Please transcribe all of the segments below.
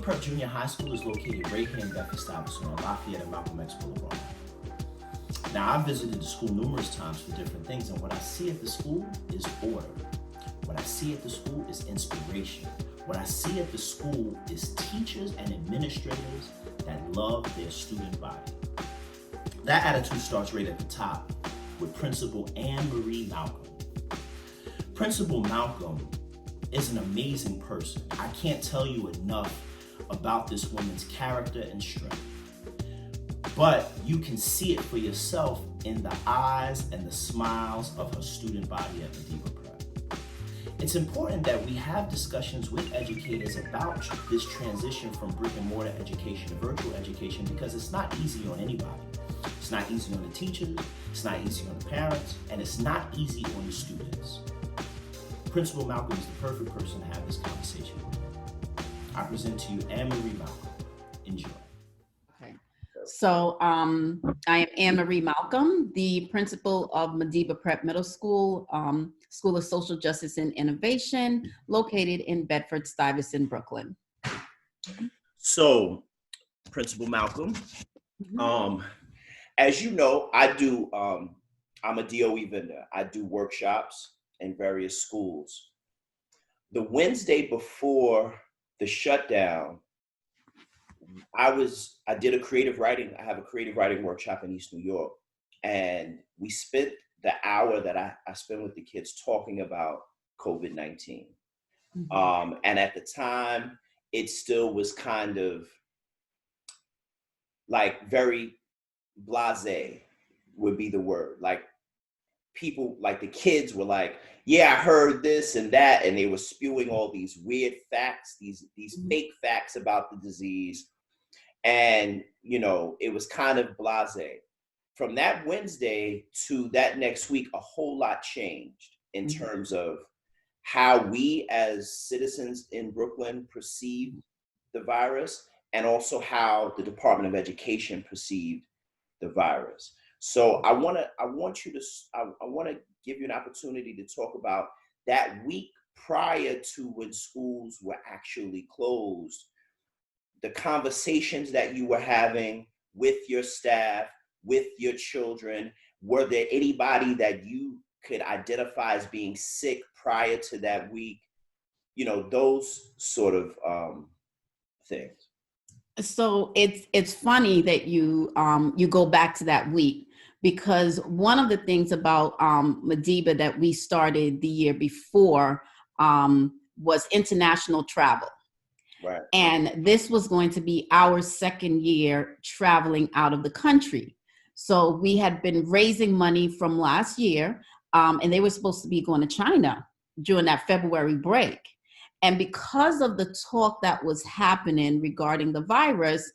Prep Junior High School is located right here in Bed-Stuy on Lafayette and Malcolm X Boulevard. Now, I've visited the school numerous times for different things, and what I see at the school is order. What I see at the school is inspiration. What I see at the school is teachers and administrators that love their student body. That attitude starts right at the top with Principal Anne Marie Malcolm. Principal Malcolm is an amazing person. I can't tell you enough about this woman's character and strength. But you can see it for yourself in the eyes and the smiles of her student body at Madiba Prep. It's important that we have discussions with educators about this transition from brick and mortar education to virtual education, because it's not easy on anybody. It's not easy on the teachers, it's not easy on the parents, and it's not easy on the students. Principal Malcolm is the perfect person to have this conversation with. I present to you Anne Marie Malcolm. Enjoy. Okay. So I am Anne Marie Malcolm, the principal of Madiba Prep Middle School, School of Social Justice and Innovation, located in Bedford-Stuyvesant, Brooklyn. So, Principal Malcolm, as you know, I'm a DOE vendor. I do workshops in various schools. The Wednesday before the shutdown, I did a creative writing. I have a creative writing workshop in East New York, and we spent the hour that I spent with the kids talking about COVID-19. And at the time, it still was kind of like very blasé would be the word. Like people, like the kids were like, yeah, I heard this and that, and they were spewing all these weird facts, these fake facts about the disease. And, you know, it was kind of blasé. From that Wednesday to that next week, a whole lot changed in terms of how we as citizens in Brooklyn perceived the virus, and also how the Department of Education perceived the virus. So I want to give you an opportunity to talk about that week prior to when schools were actually closed, the conversations that you were having with your staff, with your children. Were there anybody that you could identify as being sick prior to that week? You know, those sort of things. So it's funny that you go back to that week, because one of the things about Madiba that we started the year before was international travel. Right. And this was going to be our second year traveling out of the country. So we had been raising money from last year, and they were supposed to be going to China during that February break. And because of the talk that was happening regarding the virus,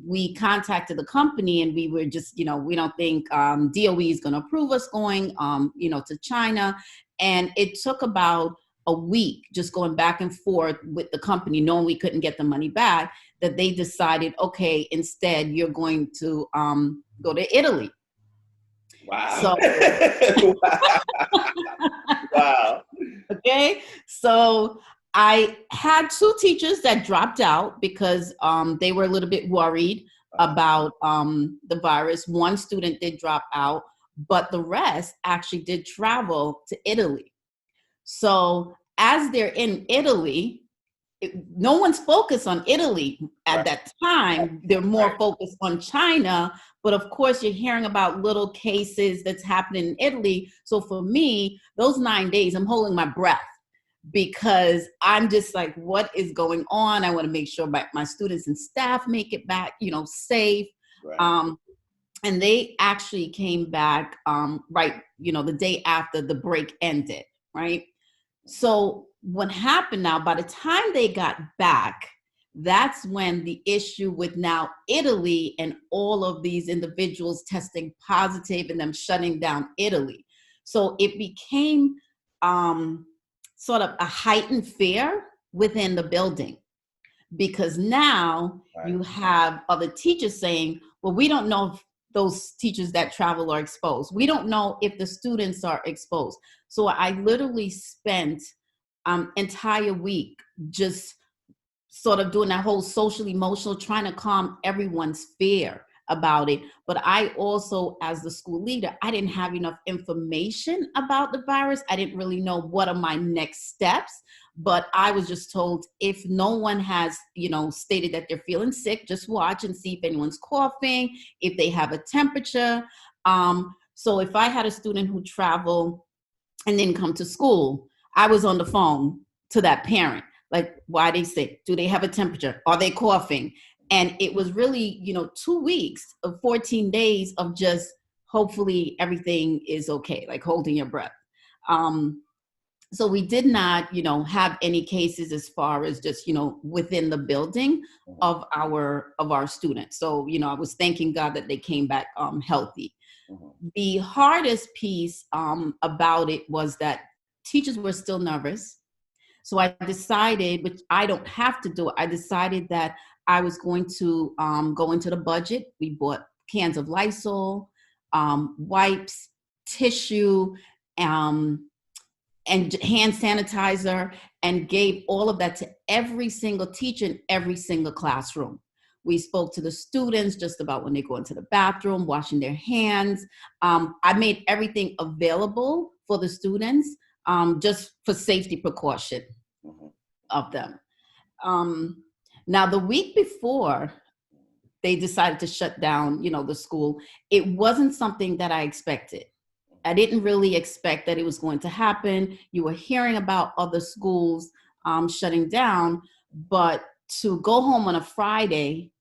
we contacted the company, and we were just, you know, we don't think DOE is going to approve us going, to China. And it took about a week just going back and forth with the company, knowing we couldn't get the money back, that they decided, okay, instead you're going to go to Italy. Wow. So, wow. Okay, so I had two teachers that dropped out because they were a little bit worried about the virus. One student did drop out, but the rest actually did travel to Italy. So as they're in Italy, no one's focused on Italy at that time. They're more focused on China. But of course, you're hearing about little cases that's happening in Italy. So for me, those 9 days, I'm holding my breath, because I'm just like, what is going on? I want to make sure my students and staff make it back, safe. Right. And they actually came back the day after the break ended, right? So what happened now, by the time they got back, that's when the issue with now Italy and all of these individuals testing positive and them shutting down Italy. So it became sort of a heightened fear within the building, because now you have other teachers saying, well, we don't know if those teachers that travel are exposed. We don't know if the students are exposed. So I literally spent entire week just sort of doing that whole social emotional, trying to calm everyone's fear about it. But I also, as the school leader, I didn't have enough information about the virus. I didn't really know what are my next steps. But I was just told, if no one has, stated that they're feeling sick, just watch and see if anyone's coughing, if they have a temperature. So if I had a student who traveled and didn't come to school, I was on the phone to that parent, like, why they sick? Do they have a temperature? Are they coughing? And it was really, 2 weeks of 14 days of just hopefully everything is okay, like holding your breath. So we did not, have any cases as far as just, within the building of our students. So, I was thanking God that they came back healthy. The hardest piece about it was that teachers were still nervous. So I decided, which I don't have to do, I decided that I was going to go into the budget. We bought cans of Lysol, wipes, tissue, and hand sanitizer, and gave all of that to every single teacher in every single classroom. We spoke to the students just about when they go into the bathroom, washing their hands. I made everything available for the students, just for safety precaution of them. Now, the week before they decided to shut down, the school, it wasn't something that I expected. I didn't really expect that it was going to happen. You were hearing about other schools shutting down, but to go home on a Friday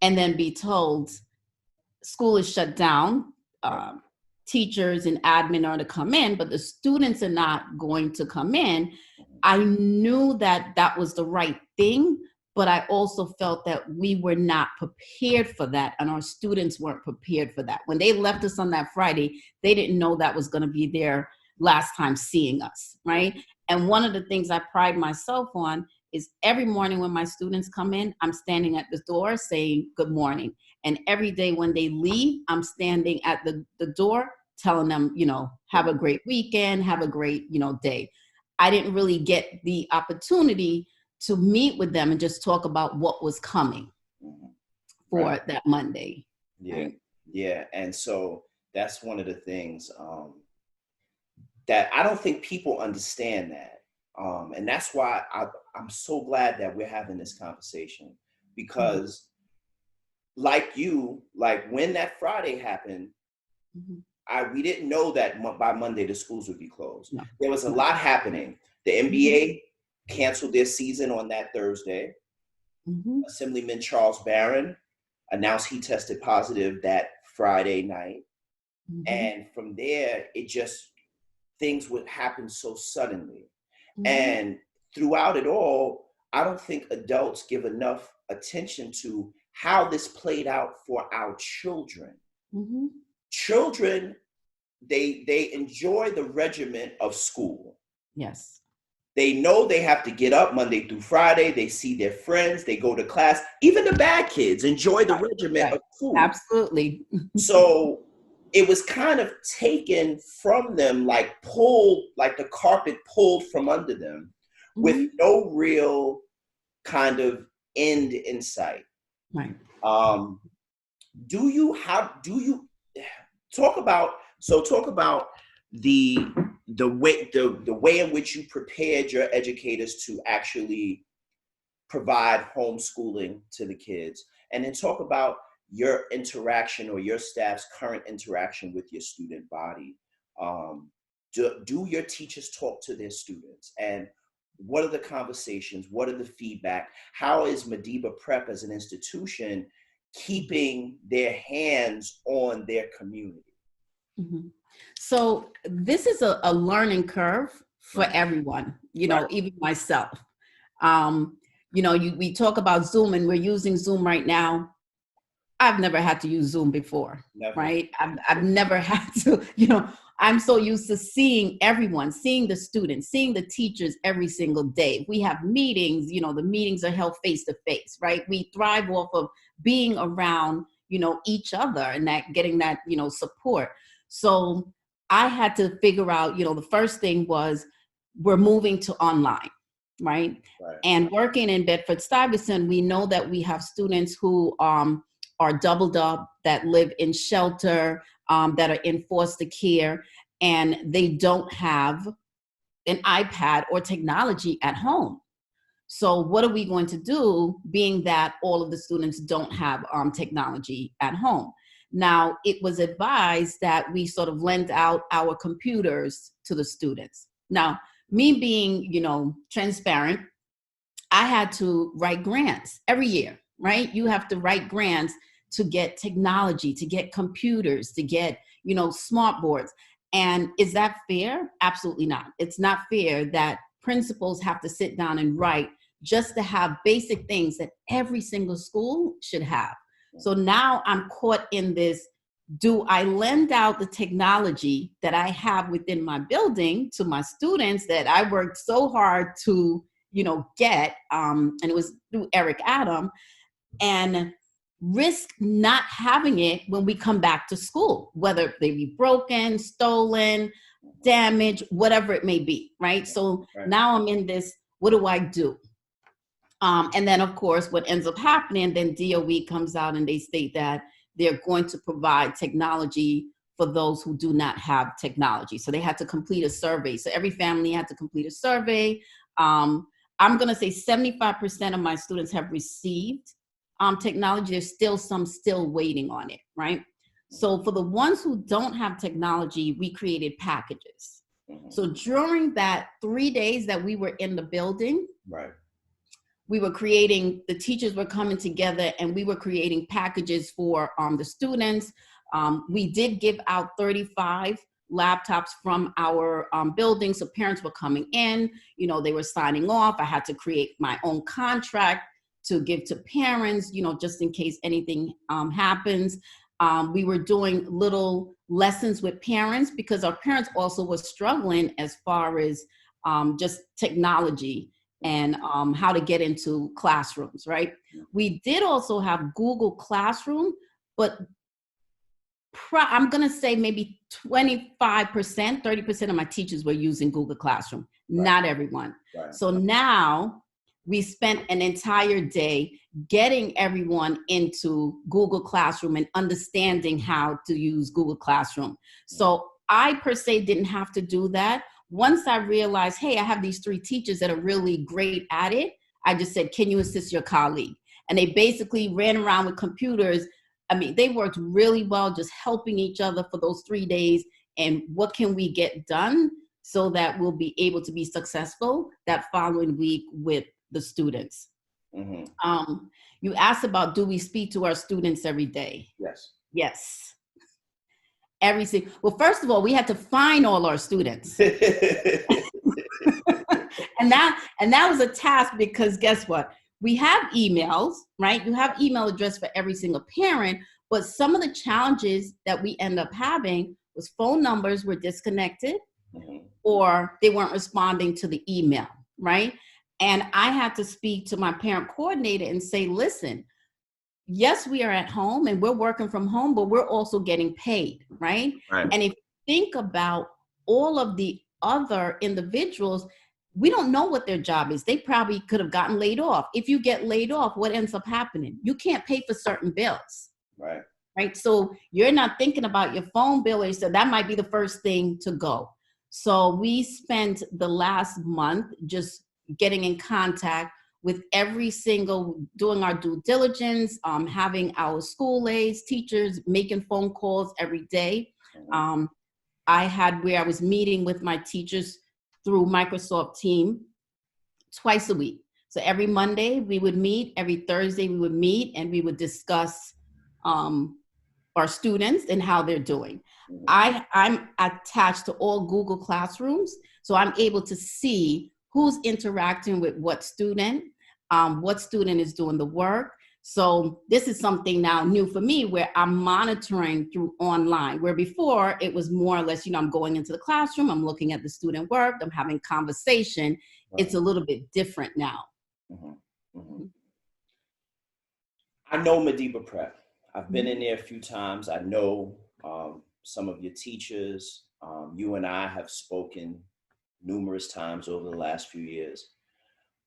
and then be told school is shut down, teachers and admin are to come in, but the students are not going to come in, I knew that that was the right thing, but I also felt that we were not prepared for that, and our students weren't prepared for that. When they left us on that Friday, they didn't know that was going to be their last time seeing us, right? And one of the things I pride myself on is every morning when my students come in, I'm standing at the door saying good morning. And every day when they leave, I'm standing at the door telling them, have a great weekend, have a great, day. I didn't really get the opportunity to meet with them and just talk about what was coming for that Monday. Yeah. Right? Yeah. And so that's one of the things that I don't think people understand that. And that's why I'm so glad that we're having this conversation, because like when that Friday happened, we didn't know that by Monday the schools would be closed. No. There was a lot happening. The NBA canceled their season on that Thursday. Assemblyman Charles Barron announced he tested positive that Friday night. And from there, things would happen so suddenly. And throughout it all, I don't think adults give enough attention to how this played out for our children. Children, they enjoy the regiment of school. Yes. They know they have to get up Monday through Friday. They see their friends. They go to class. Even the bad kids enjoy the regiment of school. Absolutely. So it was kind of taken from them, like the carpet pulled from under them, with no real kind of end in sight. Right. Do you talk about the way in which you prepared your educators to actually provide homeschooling to the kids, and then talk about your interaction or your staff's current interaction with your student body. Do your teachers talk to their students, and what are the conversations? What are the feedback? How is Madiba Prep as an institution keeping their hands on their community? So this is a learning curve for everyone, even myself. We talk about Zoom, and we're using Zoom right now. I've never had to use Zoom before, right? I've never had to, I'm so used to seeing everyone, seeing the students, seeing the teachers every single day. We have meetings, the meetings are held face to face, right? We thrive off of being around, each other and getting that, support. So I had to figure out, the first thing was we're moving to online. right? Right. And working in Bedford-Stuyvesant, we know that we have students who are doubled up, that live in shelter, that are in foster care, and they don't have an iPad or technology at home. So what are we going to do, being that all of the students don't have technology at home? Now, it was advised that we sort of lend out our computers to the students. Now, me being, transparent, I had to write grants every year, right? You have to write grants to get technology, to get computers, to get, smart boards. And is that fair? Absolutely not. It's not fair that principals have to sit down and write just to have basic things that every single school should have. So now I'm caught in this, do I lend out the technology that I have within my building to my students that I worked so hard to, get, and it was through Eric Adam, and risk not having it when we come back to school, whether they be broken, stolen, damaged, whatever it may be, right? So now I'm in this, what do I do? And then, of course, what ends up happening, then DOE comes out and they state that they're going to provide technology for those who do not have technology. So they had to complete a survey. So every family had to complete a survey. I'm going to say 75% of my students have received technology. There's still some still waiting on it, right? So for the ones who don't have technology, we created packages. So during that 3 days that we were in the building, we were creating, the teachers were coming together and we were creating packages for the students. We did give out 35 laptops from our building. So parents were coming in, they were signing off. I had to create my own contract to give to parents, just in case anything happens. We were doing little lessons with parents because our parents also were struggling as far as just technology and how to get into classrooms, right? We did also have Google Classroom, but I'm gonna say maybe 25%, 30% of my teachers were using Google Classroom, not everyone. So now we spent an entire day getting everyone into Google Classroom and understanding how to use Google Classroom. So I per se didn't have to do that. Once I realized, hey, I have these 3 teachers that are really great at it, I just said, can you assist your colleague? And they basically ran around with computers. I mean, they worked really well, just helping each other for those 3 days. And what can we get done so that we'll be able to be successful that following week with the students? You asked about, do we speak to our students every day? Yes. Well, first of all, we had to find all our students. and that was a task because guess what? We have emails, right? You have email address for every single parent, but some of the challenges that we end up having was phone numbers were disconnected or they weren't responding to the email, right? And I had to speak to my parent coordinator and say, listen, yes, we are at home and we're working from home, but we're also getting paid, right? And if you think about all of the other individuals, we don't know what their job is. They probably could have gotten laid off. If you get laid off, what ends up happening? You can't pay for certain bills. Right? So you're not thinking about your phone bill, so that might be the first thing to go. So we spent the last month just getting in contact with every single, doing our due diligence, having our school aides, teachers, making phone calls every day. I had where I was meeting with my teachers through Microsoft Teams twice a week. So every Monday we would meet, every Thursday we would meet, and we would discuss our students and how they're doing. I'm attached to all Google Classrooms, so I'm able to see who's interacting with what student is doing the work. So this is something now new for me where I'm monitoring through online, where before it was more or less, I'm going into the classroom, I'm looking at the student work, I'm having conversation. It's a little bit different now. I know Madiba Prep. I've been in there a few times. I know some of your teachers. You and I have spoken numerous times over the last few years.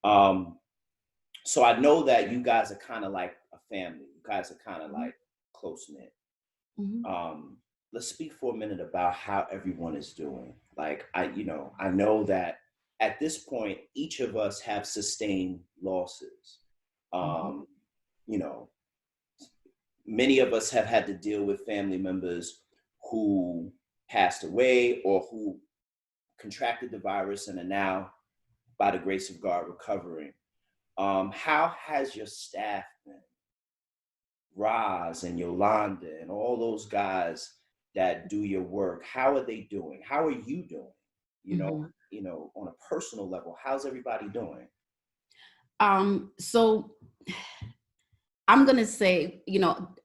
So I know that you guys are kind of like a family. You guys are kind of like close knit. Let's speak for a minute about how everyone is doing. Like I know that at this point, each of us have sustained losses. You know, many of us have had to deal with family members who passed away or who contracted the virus and are now, by the grace of God, recovering. How has your staff been? Roz and Yolanda and all those guys that do your work, how are they doing? How are you doing? On a personal level, how's everybody doing? So I'm gonna say,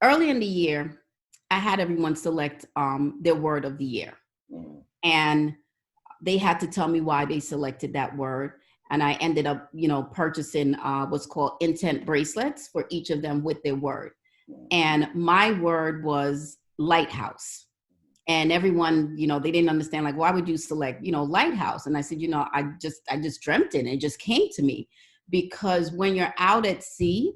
early in the year, I had everyone select their word of the year, and they had to tell me why they selected that word. And I ended up, purchasing what's called intent bracelets for each of them with their word. And my word was lighthouse. And everyone, they didn't understand, like, why would you select, lighthouse? And I said, I just dreamt it and it just came to me. Because when you're out at sea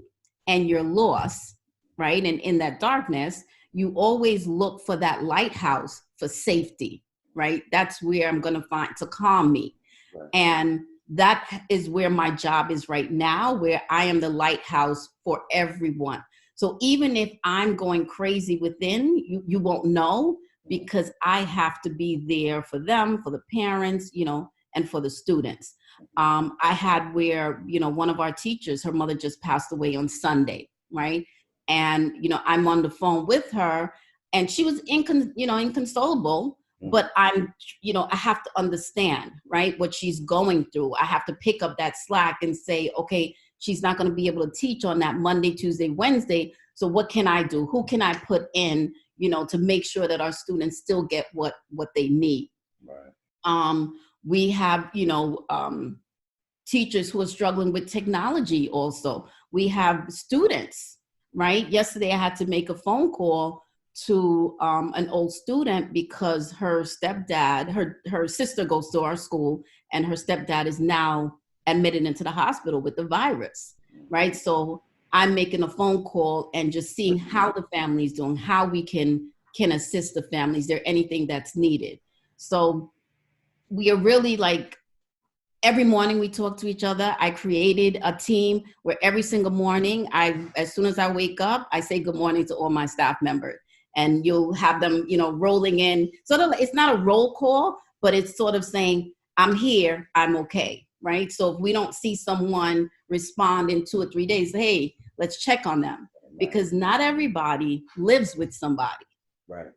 and you're lost, right, and in that darkness, you always look for that lighthouse for safety, right? That's where I'm going to find to calm me. Right. And that is where my job is right now, where I am the lighthouse for everyone. So even if I'm going crazy within, you won't know, because I have to be there for them, for the parents, and for the students. I had where, one of our teachers, her mother just passed away on Sunday, right? And, I'm on the phone with her, and she was inconsolable, but I have to understand, right, what she's going through. I have to pick up that slack and say, okay, she's not going to be able to teach on that Monday, Tuesday, Wednesday. So what can I do? Who can I put in, to make sure that our students still get what they need? Right. We have, teachers who are struggling with technology also. We have students, right? Yesterday I had to make a phone call to an old student because her stepdad, her sister goes to our school, and her stepdad is now admitted into the hospital with the virus, right? So I'm making a phone call and just seeing how the family's doing, how we can assist the families. Is there anything that's needed? So we are really like, every morning we talk to each other. I created a team where every single morning, as soon as I wake up, I say good morning to all my staff members. And you'll have them, rolling in. Sort of, it's not a roll call, but it's sort of saying, I'm here, I'm okay, right? So if we don't see someone respond in 2 or 3 days, hey, let's check on them. Because not everybody lives with somebody. Right.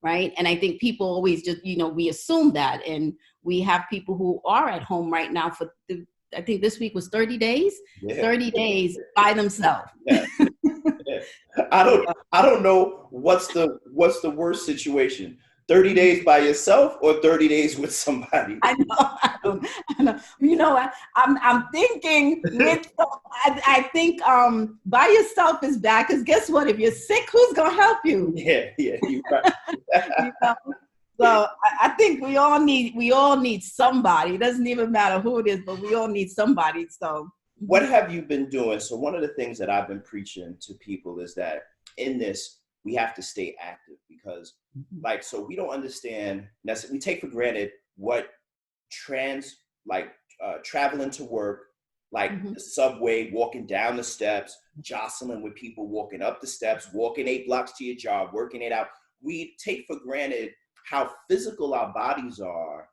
Right. And I think people always just, we assume that. And we have people who are at home right now for, I think this week was 30 days, 30 days by themselves. Yeah. Yeah. I don't know what's the worst situation. 30 days by yourself or 30 days with somebody? I know. I'm thinking I think by yourself is bad, because guess what? If you're sick, who's gonna help you? Yeah, you're right. So I think we all need somebody. It doesn't even matter who it is, but we all need somebody. So what have you been doing? So one of the things that I've been preaching to people is that in this, we have to stay active, because so we don't understand, we take for granted what traveling to work, the subway, walking down the steps, jostling with people, walking up the steps, walking 8 blocks to your job, working it out. We take for granted how physical our bodies are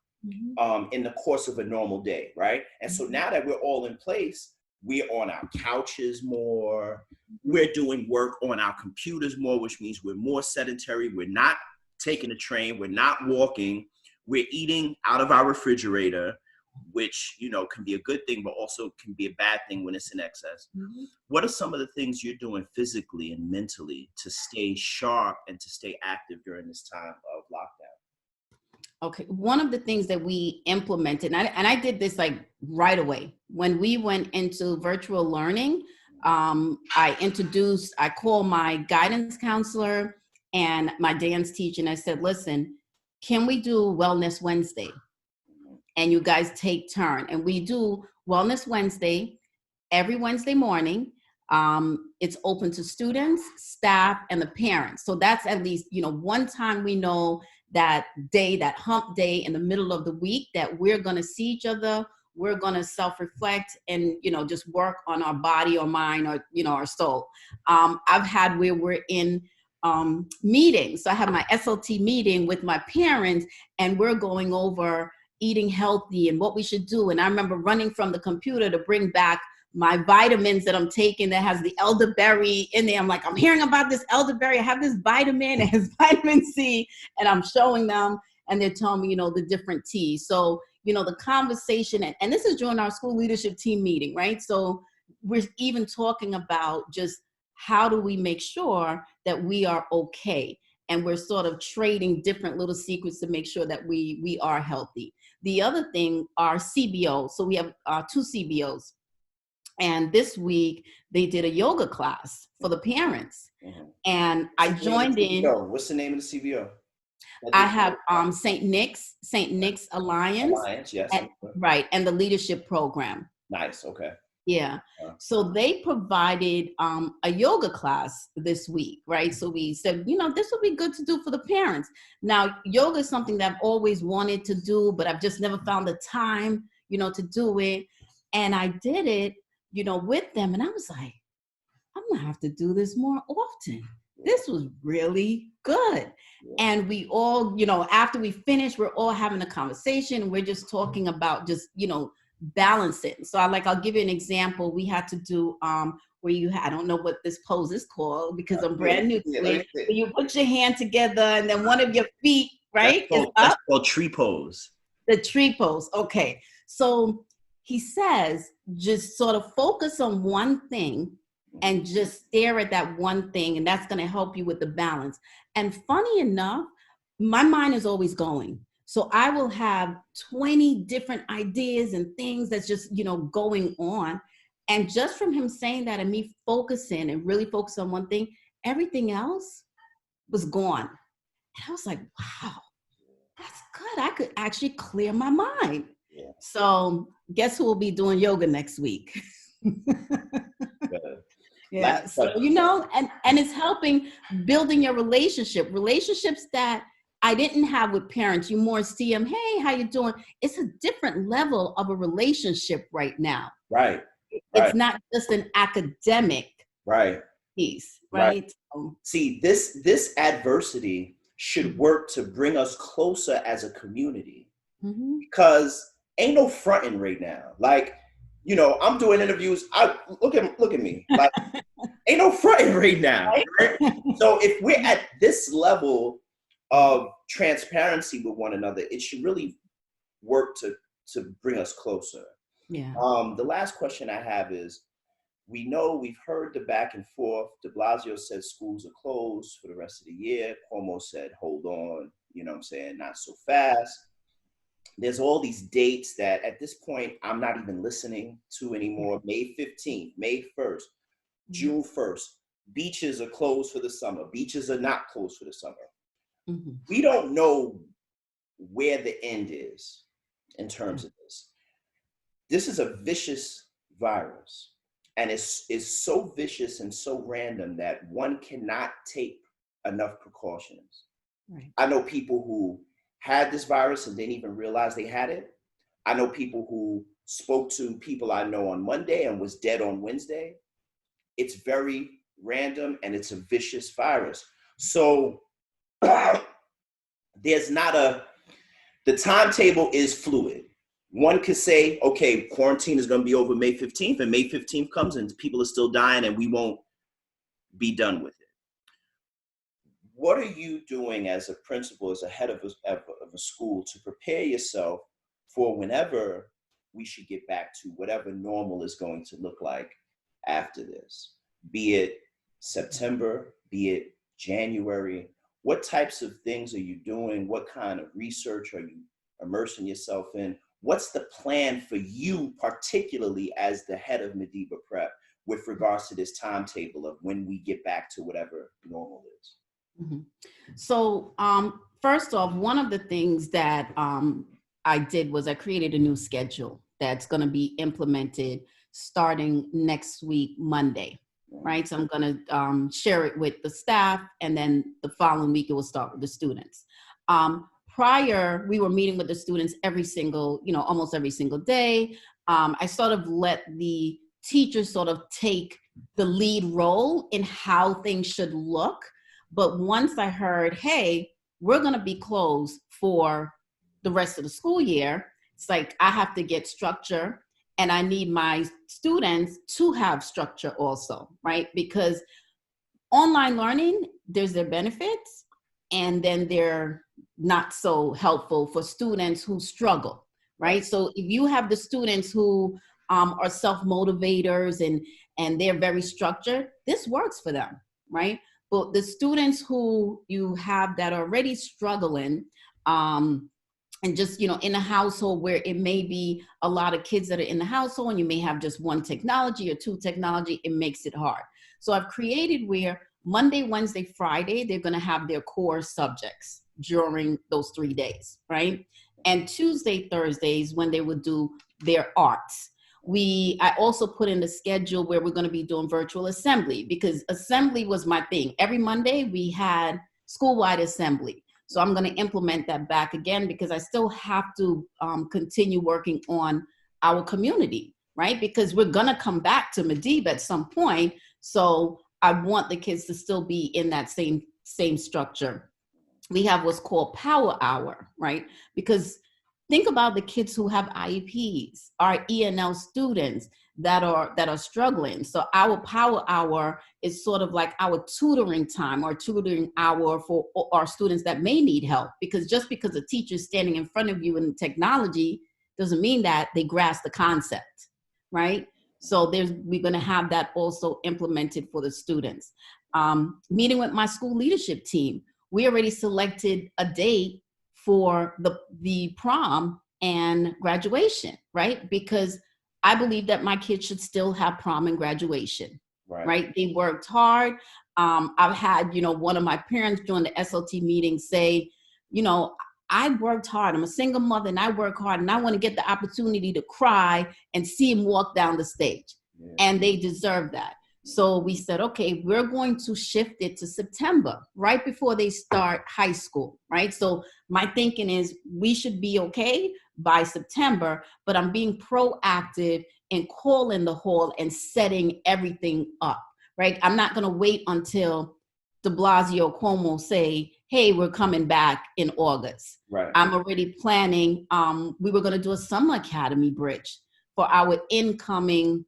in the course of a normal day, right? And so now that we're all in place, we're on our couches more, we're doing work on our computers more, which means we're more sedentary, we're not taking a train, we're not walking, we're eating out of our refrigerator, which, can be a good thing, but also can be a bad thing when it's in excess. What are some of the things you're doing physically and mentally to stay sharp and to stay active during this time of lockdown? Okay, one of the things that we implemented, and I did this right away. When we went into virtual learning, I called my guidance counselor and my dance teacher, and I said, listen, can we do Wellness Wednesday? And you guys take turn. And we do Wellness Wednesday, every Wednesday morning. It's open to students, staff, and the parents. So that's at least, one time we know that day, that hump day in the middle of the week, that we're going to see each other. We're going to self-reflect and, just work on our body or mind or, our soul. I've had where we're in meetings. So I have my SLT meeting with my parents, and we're going over eating healthy and what we should do. And I remember running from the computer to bring back my vitamins that I'm taking that has the elderberry in there. I'm like, I'm hearing about this elderberry. I have this vitamin, it has vitamin C, and I'm showing them, and they're telling me, the different teas. So, the conversation, and this is during our school leadership team meeting, right? So we're even talking about just how do we make sure that we are okay? And we're sort of trading different little secrets to make sure that we are healthy. The other thing are CBOs. So we have 2 CBOs. And this week they did a yoga class for the parents. Mm-hmm. And I joined in. What's the name of the CBO? I have St. Nick's Alliance. Yes. Right. And the leadership program. Nice. Okay. Yeah. So they provided a yoga class this week, right? So we said, this would be good to do for the parents. Now, yoga is something that I've always wanted to do, but I've just never found the time, to do it. And I did it, with them. And I was like, I'm going to have to do this more often. This was really good. And we all, after we finished, we're all having a conversation. We're just talking about just, balance it. So I'll give you an example. We had to do where I don't know what this pose is called because I'm brand new to it. Where you put your hand together and then one of your feet, right, is up. That's called tree pose. The tree pose. Okay. So he says, just sort of focus on one thing and just stare at that one thing. And that's going to help you with the balance. And funny enough, my mind is always going. So I will have 20 different ideas and things that's just, going on. And just from him saying that and me focusing and really focus on one thing, everything else was gone. And I was like, wow, that's good. I could actually clear my mind. Yeah. So guess who will be doing yoga next week? Yeah. So, and it's helping building your relationships that I didn't have with parents. You more see them, hey, how you doing? It's a different level of a relationship right now. Right. It's not just an academic piece, right? See, this adversity should work to bring us closer as a community, because ain't no fronting right now. Like, I'm doing interviews. Look at me. Like, ain't no fronting right now. Right? So if we're at this level of transparency with one another, it should really work to bring us closer. Yeah. The last question I have is, we've heard the back and forth. De Blasio said schools are closed for the rest of the year. Cuomo said, hold on, not so fast. There's all these dates that at this point I'm not even listening to anymore. May 15th, May 1st, June 1st. Beaches are closed for the summer. Beaches are not closed for the summer. Mm-hmm. We don't know where the end is in terms of this. This is a vicious virus, and it's so vicious and so random that one cannot take enough precautions. Right. I know people who had this virus and didn't even realize they had it. I know people who spoke to people I know on Monday and was dead on Wednesday. It's very random and it's a vicious virus. So there's not the timetable is fluid. One could say, okay, quarantine is going to be over May 15th, and May 15th comes and people are still dying and we won't be done with it. What are you doing as a principal, as a head of a school, to prepare yourself for whenever we should get back to whatever normal is going to look like after this? Be it September, be it January. What types of things are you doing? What kind of research are you immersing yourself in? What's the plan for you, particularly as the head of Madiba Prep, with regards to this timetable of when we get back to whatever normal is? Mm-hmm. So first off, one of the things that I did was I created a new schedule that's going to be implemented starting next week, Monday, right? So I'm going to share it with the staff, and then the following week it will start with the students. Prior, we were meeting with the students every single, almost every single day. I sort of let the teachers sort of take the lead role in how things should look. But once I heard, hey, we're going to be closed for the rest of the school year, it's like I have to get structure, and I need my students to have structure also, right? Because online learning, there's their benefits, and then they're not so helpful for students who struggle, right? So if you have the students who are self-motivators and they're very structured, this works for them, right? But the students who you have that are already struggling, and just, in a household where it may be a lot of kids that are in the household, and you may have just one technology or two technology, it makes it hard. So I've created where Monday, Wednesday, Friday, they're going to have their core subjects during those 3 days, right? And Tuesday, Thursdays, when they would do their arts. I also put in the schedule where we're going to be doing virtual assembly, because assembly was my thing. Every Monday we had school-wide assembly. So I'm going to implement that back again, because I still have to continue working on our community, right? Because we're going to come back to Madiba at some point. So I want the kids to still be in that same structure. We have what's called Power Hour, right? Because think about the kids who have IEPs, our ENL students that are struggling. So our Power Hour is sort of like our tutoring time, or tutoring hour for our students that may need help. Because just because a teacher is standing in front of you in technology doesn't mean that they grasp the concept, right? So we're going to have that also implemented for the students. Meeting with my school leadership team, we already selected a date for the prom and graduation, right? Because I believe that my kids should still have prom and graduation, right? They worked hard. I've had, one of my parents during the SLT meeting say, I worked hard. I'm a single mother and I work hard, and I want to get the opportunity to cry and see him walk down the stage. Yeah. And they deserve that. So we said, okay, we're going to shift it to September, right before they start high school, right? So my thinking is we should be okay by September, but I'm being proactive in calling the hall and setting everything up, right? I'm not going to wait until de Blasio Cuomo say, hey, we're coming back in August. Right. I'm already planning. We were going to do a summer academy bridge for our incoming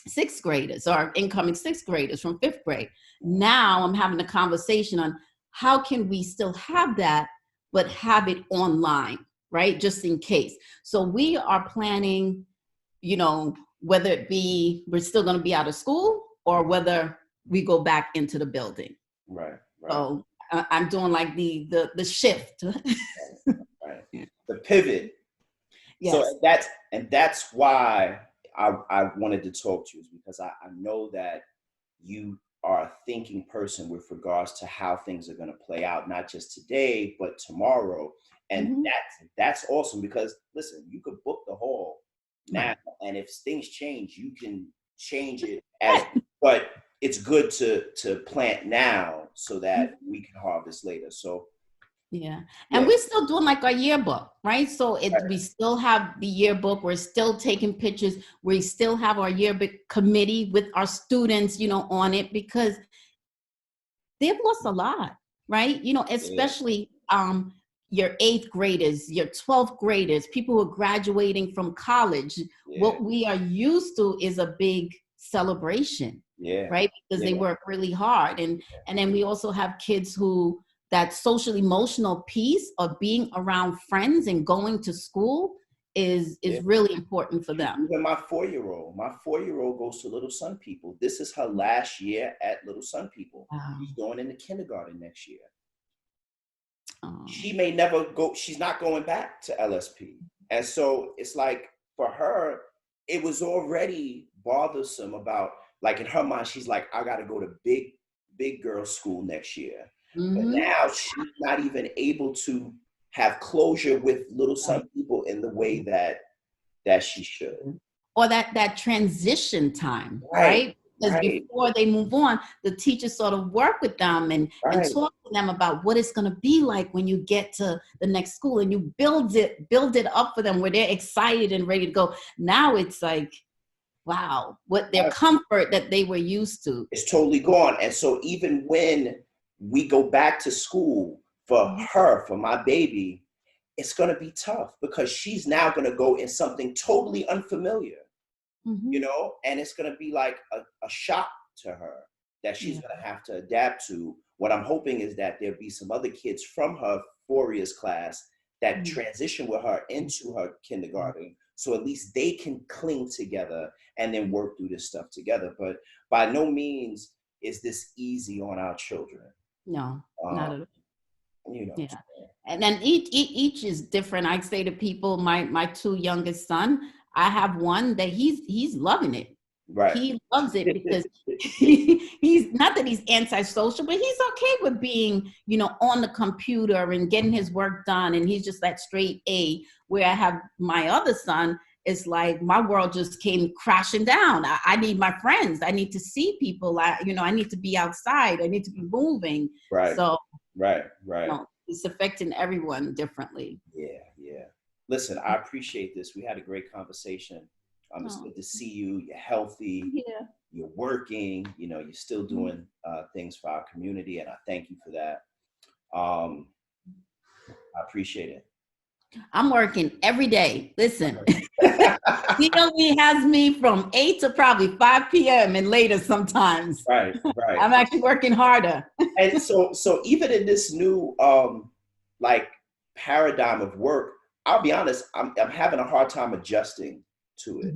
sixth graders from fifth grade. Now I'm having a conversation on how can we still have that, but have it online, right? Just in case. So we are planning, whether it be we're still going to be out of school or whether we go back into the building. Right. So I'm doing like the shift. Right. The pivot. Yes. So that's why I wanted to talk to you, is because I know that you are a thinking person with regards to how things are going to play out, not just today, but tomorrow. And that's awesome, because listen, you could book the hall now, and if things change, you can change it but it's good to plant now so that we can harvest later. So yeah. And we're still doing like our yearbook, right? So we still have the yearbook. We're still taking pictures. We still have our yearbook committee with our students, on it, because they've lost a lot, right? Especially your 8th graders, your 12th graders, people who are graduating from college. Yeah. What we are used to is a big celebration, right? Because they work really hard. And then we also have kids who, that social emotional piece of being around friends and going to school is really important for them. Even my 4-year-old goes to Little Sun People. This is her last year at Little Sun People. Wow. She's going into kindergarten next year. She may never go, she's not going back to LSP. And so it's like, for her, it was already bothersome about, like, in her mind, she's like, I got to go to big girl school next year. But now she's not even able to have closure with Little Sun People in the way that she should. or that transition time, Right, right? Because right, before they move on, the teachers sort of work with them and right. talk to them about what it's going to be like when you get to the next school, and you build it up for them where they're excited and ready to go. Now it's like, wow, what their comfort that they were used to. It's totally gone. And so even when we go back to school for her, for my baby, it's going to be tough because she's now going to go in something totally unfamiliar, you know, and it's going to be like a shock to her that she's going to have to adapt to. What I'm hoping is that there'll be some other kids from her 4 years class that transition with her into her kindergarten. So at least they can cling together and then work through this stuff together. But by no means is this easy on our children. No, not at all. You know. Yeah. And then each is different. I say to people, my two youngest son, I have one that he's loving it. Right. He loves it because he's not that he's antisocial, but he's okay with being, on the computer and getting his work done. And he's just that straight A. Where I have my other son, it's like my world just came crashing down. I need my friends. I need to see people. I need to be outside. I need to be moving. Right. So right. It's affecting everyone differently. Yeah. Listen, I appreciate this. We had a great conversation. It's good to see you. You're healthy. Yeah. You're working. You're still doing things for our community, and I thank you for that. I appreciate it. I'm working every day. Listen, CLE has me from 8 to probably 5 p.m. and later sometimes. Right. I'm actually working harder. And so even in this new paradigm of work, I'll be honest, I'm having a hard time adjusting to it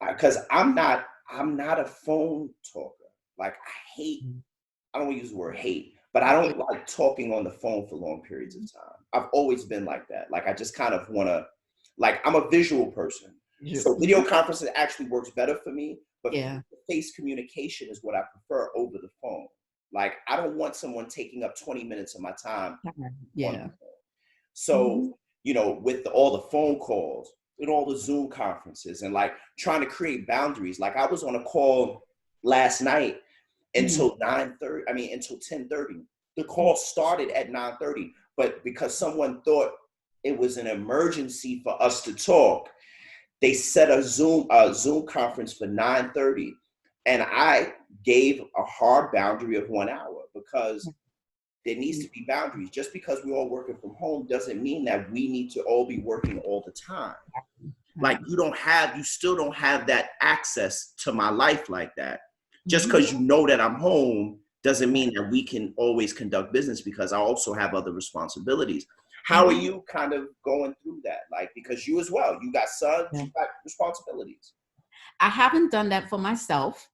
because I'm not a phone talker. Like I don't want to use the word hate, but I don't like talking on the phone for long periods of time. I've always been like that. Like I just kind of want to, I'm a visual person. So video conferencing actually works better for me, but face communication is what I prefer over the phone. Like I don't want someone taking up 20 minutes of my time. Yeah. So, with all the phone calls, with all the Zoom conferences and trying to create boundaries. Like I was on a call last night until 10:30. The call started at 9:30, but because someone thought it was an emergency for us to talk, they set a Zoom conference for 9:30. And I gave a hard boundary of 1 hour because there needs to be boundaries. Just because we're all working from home doesn't mean that we need to all be working all the time. Like you still don't have that access to my life like that. Just because you know that I'm home doesn't mean that we can always conduct business because I also have other responsibilities. How are you kind of going through that? Because you as well, you got sons, you got responsibilities. I haven't done that for myself.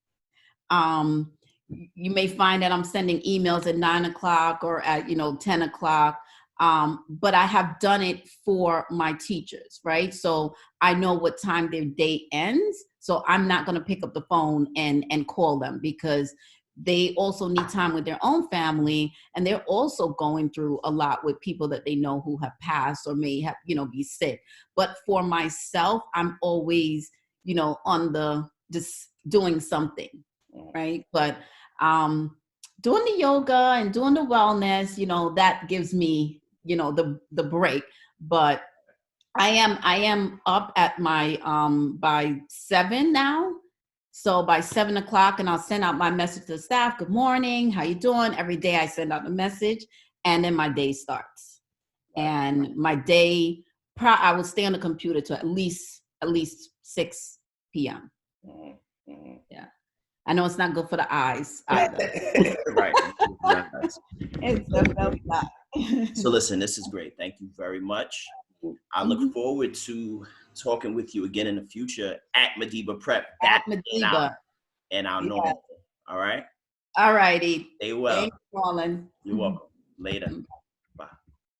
You may find that I'm sending emails at 9 o'clock or at 10 o'clock. But I have done it for my teachers, right? So I know what time their day ends. So I'm not going to pick up the phone and call them because they also need time with their own family. And they're also going through a lot with people that they know who have passed or may have, be sick. But for myself, I'm always, on just doing something, right? But doing the yoga and doing the wellness, that gives me, the break. But I am up at my by 7 now. So by 7 o'clock, and I'll send out my message to the staff. Good morning. How you doing? Every day I send out a message, and then my day starts. And my day, I will stay on the computer to at least 6 p.m. Yeah. I know it's not good for the eyes either. Right. It's definitely not. So listen, this is great. Thank you very much. I look forward to talking with you again in the future at Madiba Prep. At Madiba. And I'll know. All right? All righty. Stay well. Thanks, Marlon. You're welcome. Later.